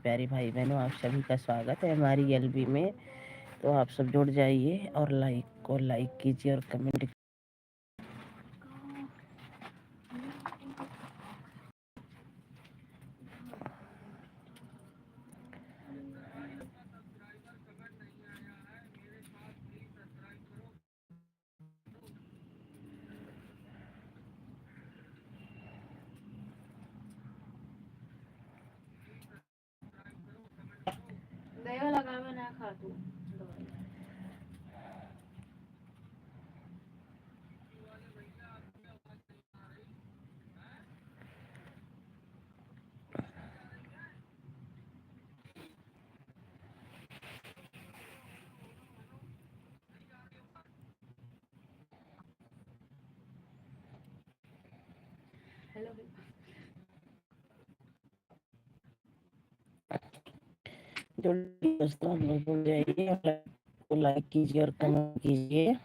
प्यारे भाई बहनों, आप सभी का स्वागत है हमारी एलबी में। तो आप सब जुड़ जाइए और लाइक कीजिए और कमेंट। दया लगावे ना खा तू हेलो दोस्तों, हम लोग जुड़ जाइए और लाइक कीजिए और कमेंट कीजिए।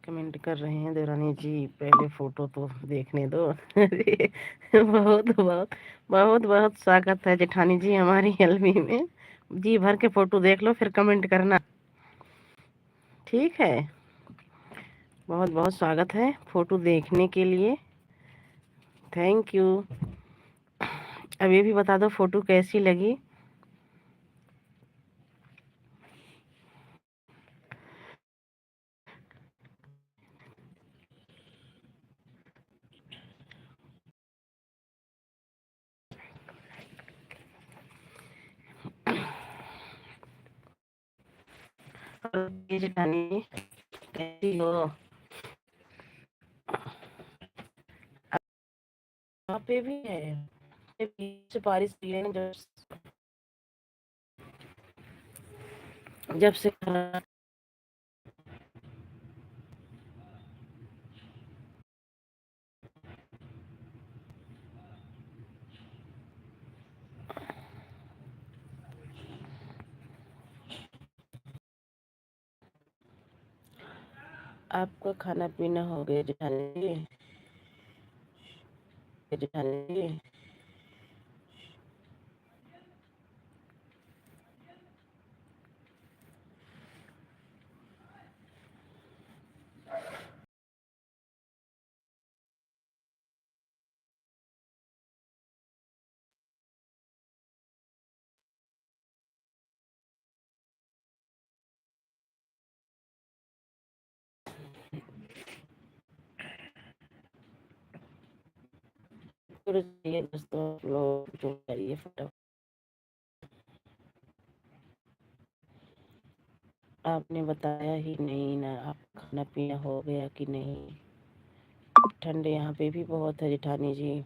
कमेंट कर रहे हैं देवरानी जी, पहले फोटो तो देखने दो। बहुत बहुत बहुत बहुत स्वागत है जेठानी जी हमारी एलबी में। जी भर के फोटो देख लो, फिर कमेंट करना, ठीक है। बहुत बहुत स्वागत है फोटो देखने के लिए, थैंक यू। अब ये भी बता दो फोटो कैसी लगी। ये जेठानी कैसी हो? वहाँ पे भी है, से बारिश हुई है ना, जब से आपका खाना पीना हो गया जेठानी जी? जुड़ जाइए दोस्तों, आप लोग जुड़ जाइए फटाफट। आपने बताया ही नहीं ना, आप खाना पीना हो गया कि नहीं? ठंडे यहाँ पे भी बहुत है जेठानी जी।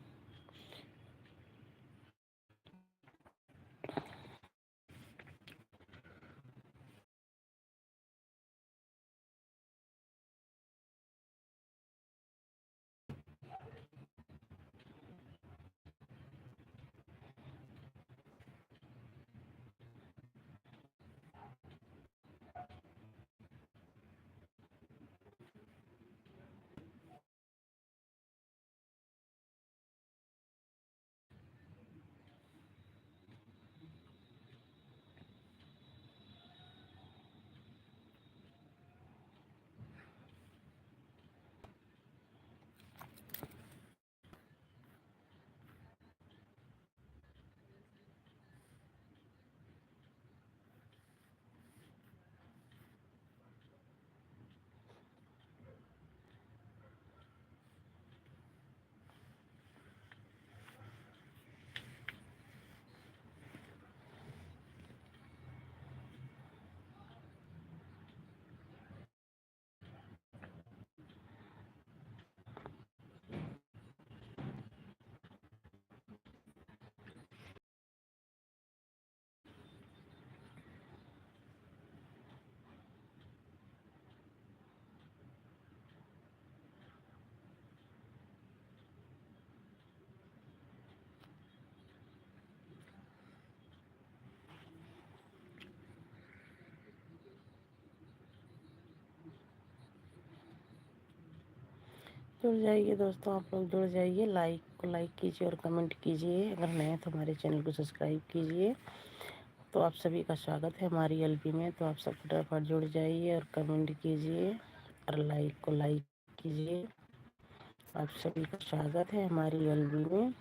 जुड़ जाइए दोस्तों, आप लोग जुड़ जाइए, लाइक कीजिए और कमेंट कीजिए। अगर नए तो हमारे चैनल को सब्सक्राइब कीजिए। तो आप सभी का स्वागत है हमारी एलपी में। तो आप सब फटाफट जुड़ जाइए और कमेंट कीजिए और लाइक कीजिए। आप सभी का स्वागत है हमारी एलबी में।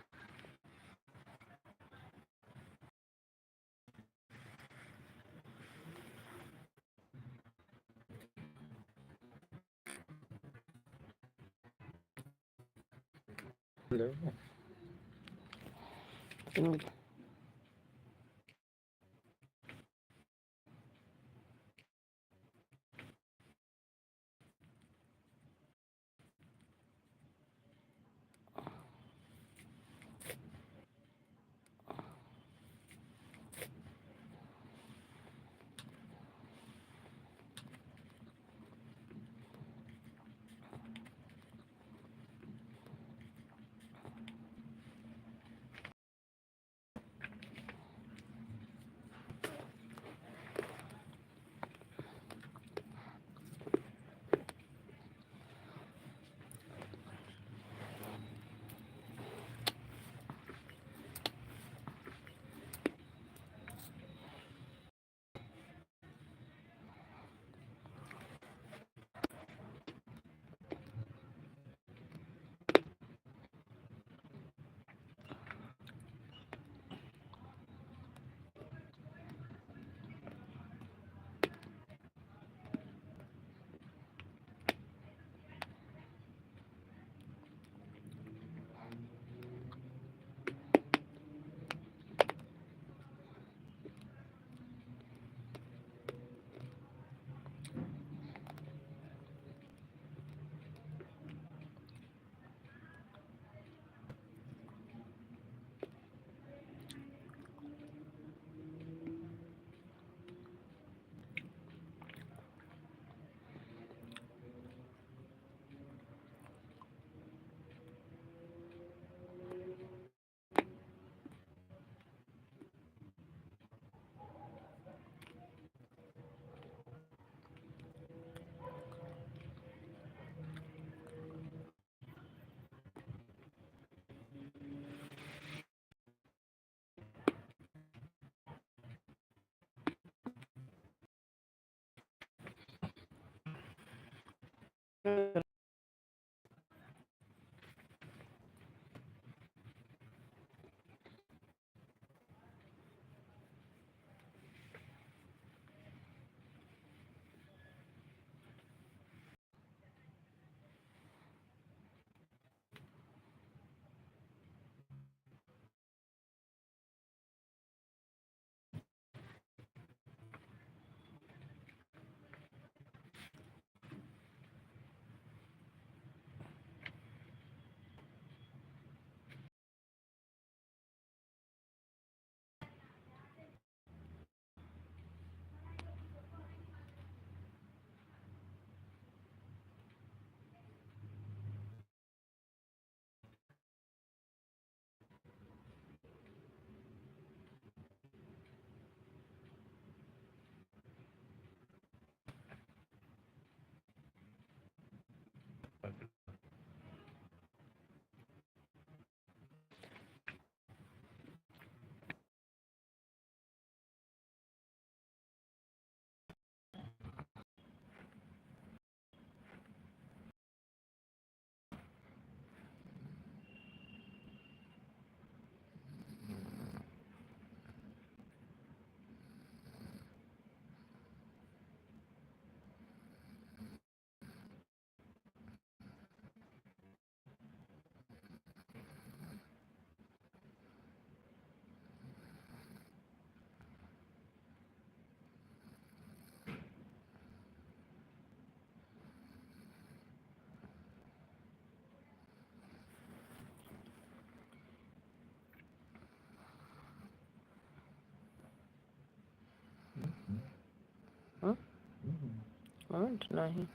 कमेंट नहीं,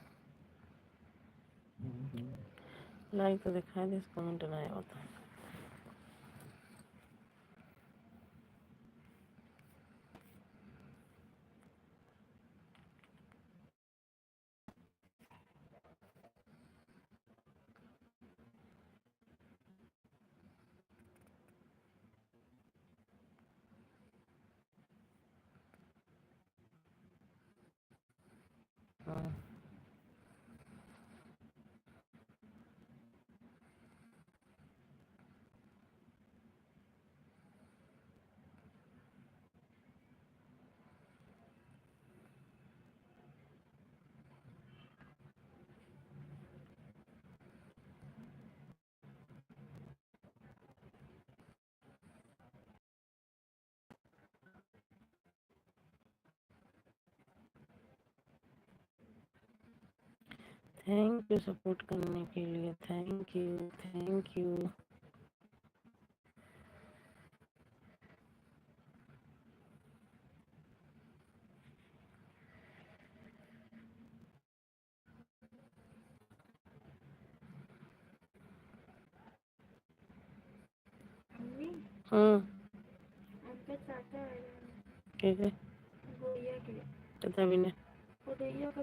लाइक तो दिखाई दे, कमेंट नहीं होता। थैंक यू सपोर्ट करने के लिए, thank you thank you. Mummy आपका चाचा आया ठीक है गुड़िया के पता भी नहीं। गुड़िया का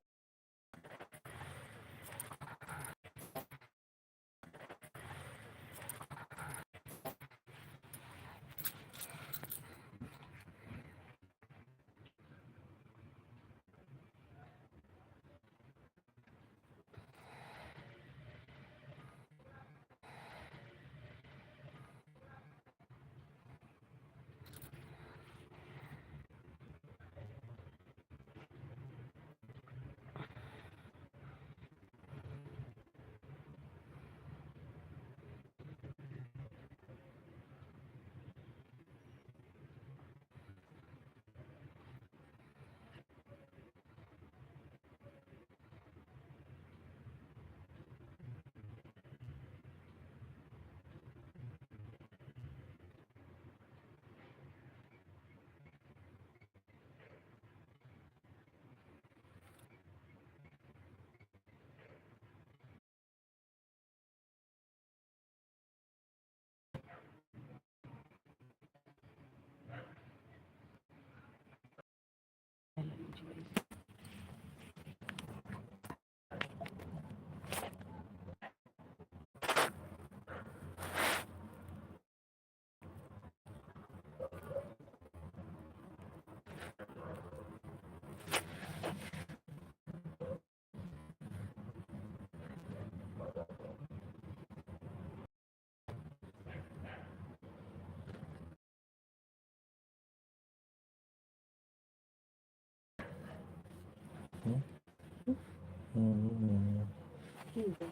ठीक है